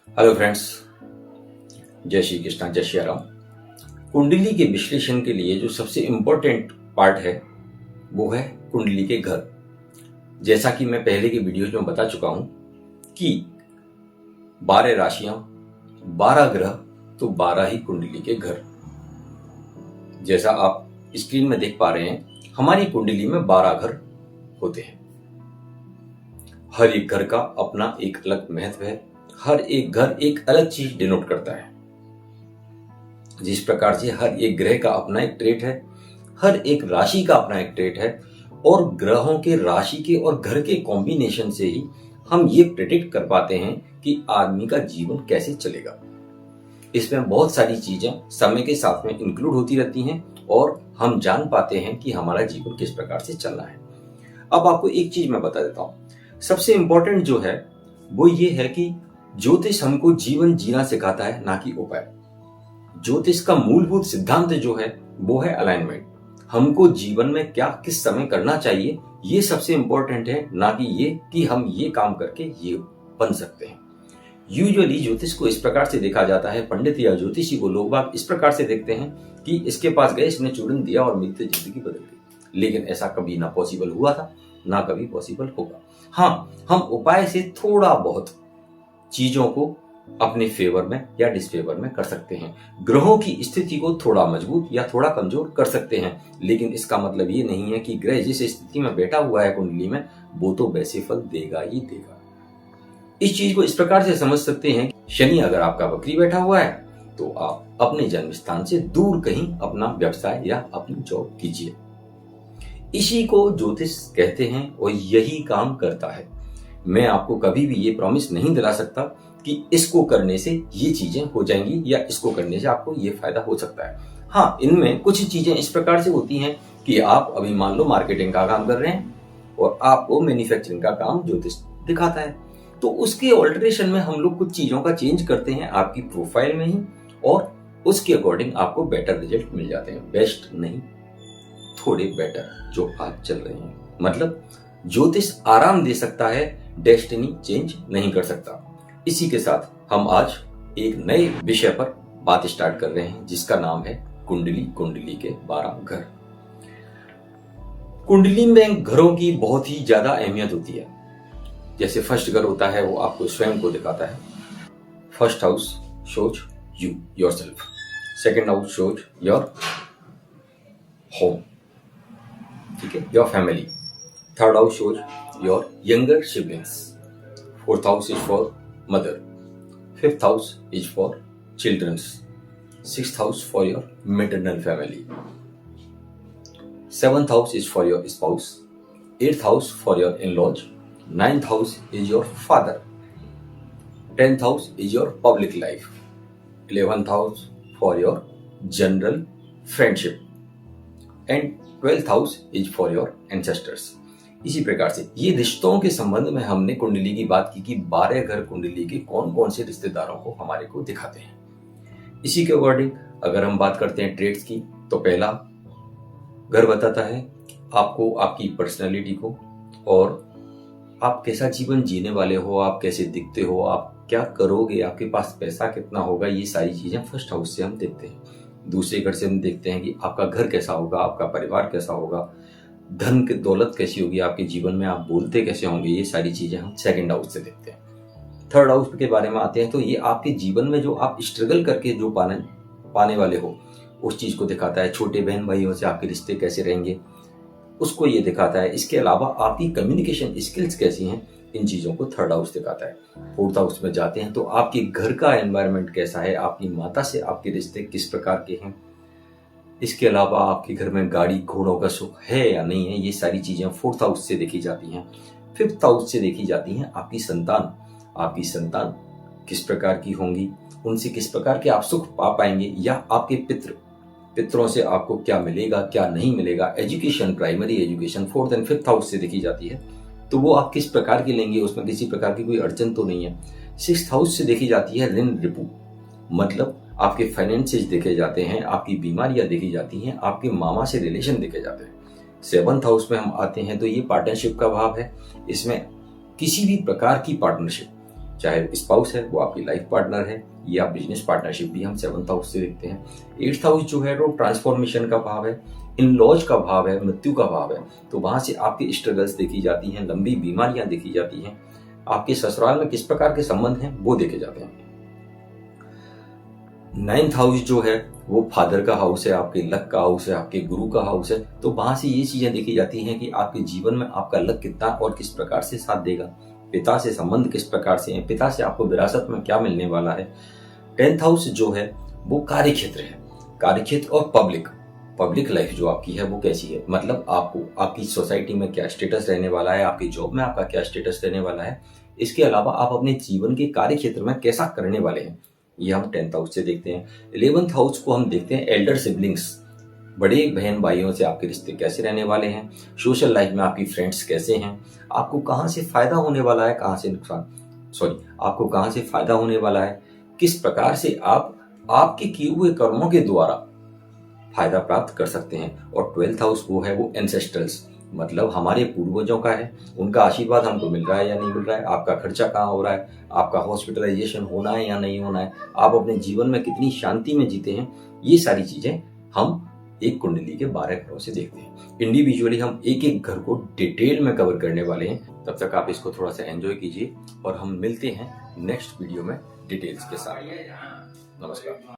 Hello friends, जय श्री कृष्णा, जय श्री राम। कुंडली के विश्लेषण के लिए जो सबसे इम्पोर्टेंट पार्ट है वो है कुंडली के घर। जैसा कि मैं पहले की वीडियोज में बता चुका हूं कि 12 राशियां, 12 ग्रह, तो 12 ही कुंडली के घर। जैसा आप स्क्रीन में देख पा रहे हैं, हमारी कुंडली में 12 घर होते हैं। हर एक घर का अपना एक अलग महत्व है। हर एक घर एक अलग चीज डिनोट करता है। जिस प्रकार से हर एक ग्रह का अपना एक ट्रेट है, हर एक राशि का अपना एक ट्रेट है, और ग्रहों के, राशि के और घर के कॉम्बिनेशन से ही हम ये प्रेडिक्ट कर पाते हैं कि आदमी का जीवन कैसे चलेगा। इसमें बहुत सारी चीजें समय के साथ में इंक्लूड होती रहती हैं और हम जान पाते हैं कि हमारा जीवन किस प्रकार से चलना है। अब आपको एक चीज मैं बता देता हूं। सबसे इंपॉर्टेंट जो है वो ये है कि ज्योतिष हमको जीवन जीना सिखाता है, ना कि उपाय। ज्योतिष का मूलभूत सिद्धांत जो है वो है अलाइनमेंट। हमको जीवन में क्या किस समय करना चाहिए, ये सबसे इंपॉर्टेंट है, ना कि ये कि हम ये काम करके ये बन सकते हैं। यूजुअली ज्योतिष को इस प्रकार से देखा जाता है, पंडित या ज्योतिषी को लोग बाग इस प्रकार से देखते हैं कि इसके पास गए, इसने चूर्ण दिया और मेरी तो जिंदगी बदल गई। लेकिन ऐसा कभी ना पॉसिबल हुआ था, ना कभी पॉसिबल होगा। हाँ, हम उपाय से थोड़ा बहुत चीजों को अपने फेवर में या डिसफेवर में कर सकते हैं। ग्रहों की स्थिति को थोड़ा मजबूत या थोड़ा कमजोर कर सकते हैं, लेकिन इसका मतलब ये नहीं है कि ग्रह जिस स्थिति में बैठा हुआ है कुंडली में वो तो वैसे फल देगा ही देगा। इस चीज को इस प्रकार से समझ सकते हैं कि शनि अगर आपका वक्री बैठा हुआ है तो आप अपने जन्म स्थान से दूर कहीं अपना व्यवसाय या अपनी जॉब कीजिए। इसी को ज्योतिष कहते हैं और यही काम करता है। मैं आपको कभी भी ये प्रॉमिस नहीं दिला सकता कि इसको करने से ये चीजें हो जाएंगी या इसको करने से आपको ये फायदा हो सकता है। हाँ, इनमें कुछ चीजें इस प्रकार से होती हैं कि आप अभी मान लो मार्केटिंग का काम कर रहे हैं और आपको मैन्युफैक्चरिंग का काम ज्योतिष दिखाता है, तो उसके ऑल्टरेशन में हम लोग कुछ चीजों का चेंज करते हैं आपकी प्रोफाइल में ही, और उसके अकॉर्डिंग आपको बेटर रिजल्ट मिल जाते हैं। बेस्ट नहीं, थोड़े बेटर जो आज चल रहे हैं। मतलब ज्योतिष आराम दे सकता है, डेस्टिनी चेंज नहीं कर सकता। इसी के साथ हम आज एक नए विषय पर बात स्टार्ट कर रहे हैं जिसका नाम है कुंडली। कुंडली के 12 घर। कुंडली में घरों की बहुत ही ज्यादा अहमियत होती है। जैसे फर्स्ट घर होता है वो आपको स्वयं को दिखाता है। First house shows you yourself, second house shows your home, ठीक है, your family. Third house shows your younger siblings. Fourth house is for mother. Fifth house is for children's. Sixth house for your maternal family. Seventh house is for your spouse. Eighth house for your in-laws. Ninth house is your father. 10th house is your public life. 11th house for your general friendship. And 12th house is for your ancestors. इसी प्रकार से ये रिश्तों के संबंध में हमने कुंडली की बात की कि 12 घर कुंडली के कौन कौन से रिश्तेदारों को हमारे को दिखाते हैं। इसी के अकॉर्डिंग अगर हम बात करते हैं ट्रेड्स की, तो पहला घर बताता है आपको, आपकी पर्सनालिटी को, और आप कैसा जीवन जीने वाले हो, आप कैसे दिखते हो, आप क्या करोगे, आपके पास पैसा कितना होगा। ये सारी चीजें फर्स्ट हाउस से हम देखते हैं। दूसरे घर से हम देखते हैं कि आपका घर कैसा होगा, आपका परिवार कैसा होगा, धन की दौलत कैसी होगी आपके जीवन में, आप बोलते कैसे होंगे। ये सारी चीजें हम सेकंड हाउस से देखते हैं। थर्ड हाउस के बारे में आते हैं तो ये आपके जीवन में जो आप स्ट्रगल करके जो पाने वाले हो उस चीज को दिखाता है। छोटे बहन भाइयों से आपके रिश्ते कैसे रहेंगे उसको ये दिखाता है। इसके अलावा आपकी कम्युनिकेशन स्किल्स कैसी हैं, इन चीजों को थर्ड हाउस दिखाता है। फोर्थ हाउस में जाते हैं तो आपके घर का एनवायरनमेंट कैसा है, आपकी माता से आपके रिश्ते किस प्रकार के हैं। इसके अलावा आपके घर में गाड़ी घोड़ों का सुख है या नहीं है, ये सारी चीजें फोर्थ हाउस से देखी जाती हैं। फिफ्थ हाउस से देखी जाती हैं आपकी संतान। आपकी संतान किस प्रकार की होंगी, उनसे किस प्रकार के आप सुख पा पाएंगे, या आपके पितरों से आपको क्या मिलेगा क्या नहीं मिलेगा। Education, primary education fourth and fifth house से देखी जाती है, तो वो आप किस प्रकार की लेंगे, उसमें किसी प्रकार की कोई अड़चन तो नहीं है। सिक्स्थ हाउस से देखी जाती है ऋण रिपू, मतलब आपके फाइनेंसेस देखे जाते हैं, आपकी बीमारियां देखी जाती हैं, आपके मामा से रिलेशन देखे जाते हैं। सेवंथ हाउस में हम आते हैं तो ये पार्टनरशिप का भाव है। इसमें किसी भी प्रकार की पार्टनरशिप, चाहे स्पाउस है वो आपकी लाइफ पार्टनर है, या बिजनेस पार्टनरशिप भी हम 7th हाउस से देखते हैं। 8th हाउस जो है वो ट्रांसफॉर्मेशन का भाव है, इन लॉज का भाव है, मृत्यु का भाव है। तो वहां से आपकी स्ट्रगल्स देखी जाती हैं, लंबी बीमारियां देखी जाती हैं, आपके ससुराल में किस प्रकार के संबंध हैं वो देखे जाते हैं। 9th हाउस जो है वो फादर का हाउस है, आपके लक का हाउस है, आपके गुरु का हाउस है। तो वहां से ये चीजें देखी जाती हैं कि आपके जीवन में आपका लक कितना और किस प्रकार से साथ देगा, पिता से संबंध किस प्रकार से है, पिता से आपको विरासत में क्या मिलने वाला है। 10th हाउस जो है वो कार्य क्षेत्र है, कार्य क्षेत्र और पब्लिक लाइफ जो आपकी है वो कैसी है, मतलब आपको आपकी सोसाइटी में क्या स्टेटस रहने वाला है, आपकी जॉब में आपका क्या स्टेटस रहने वाला है। इसके अलावा आप अपने जीवन के कार्य क्षेत्र में कैसा करने वाले हैं, ये हम 10th हाउस से देखते हैं। 11th हाउस को हम देखते हैं एल्डर सिबलिंग्स, बड़े बहन भाइयों से आपके रिश्ते कैसे रहने वाले हैं, सोशल लाइफ में आपकी फ्रेंड्स कैसे हैं, आपको कहाँ से फायदा होने वाला है, कहाँ से नुकसान, आपको कहाँ से फायदा होने वाला है, किस प्रकार से आप आपके किए हुए कर्मों के द्वारा फायदा प्राप्त कर सकते हैं। और 12th हाउस वो है वो एंसेस्ट्रल्स, मतलब हमारे पूर्वजों का है, उनका आशीर्वाद हमको मिल रहा है या नहीं मिल रहा है, आपका खर्चा कहाँ हो रहा है, आपका हॉस्पिटलाइजेशन होना है या नहीं होना है, आप अपने जीवन में कितनी शांति में जीते हैं, ये सारी चीजें हम एक कुंडली के 12 घरों से देखते हैं। इंडिविजुअली हम एक एक घर को डिटेल में कवर करने वाले हैं। तब तक आप इसको थोड़ा सा एंजॉय कीजिए और हम मिलते हैं नेक्स्ट वीडियो में डिटेल्स के साथ। नमस्कार।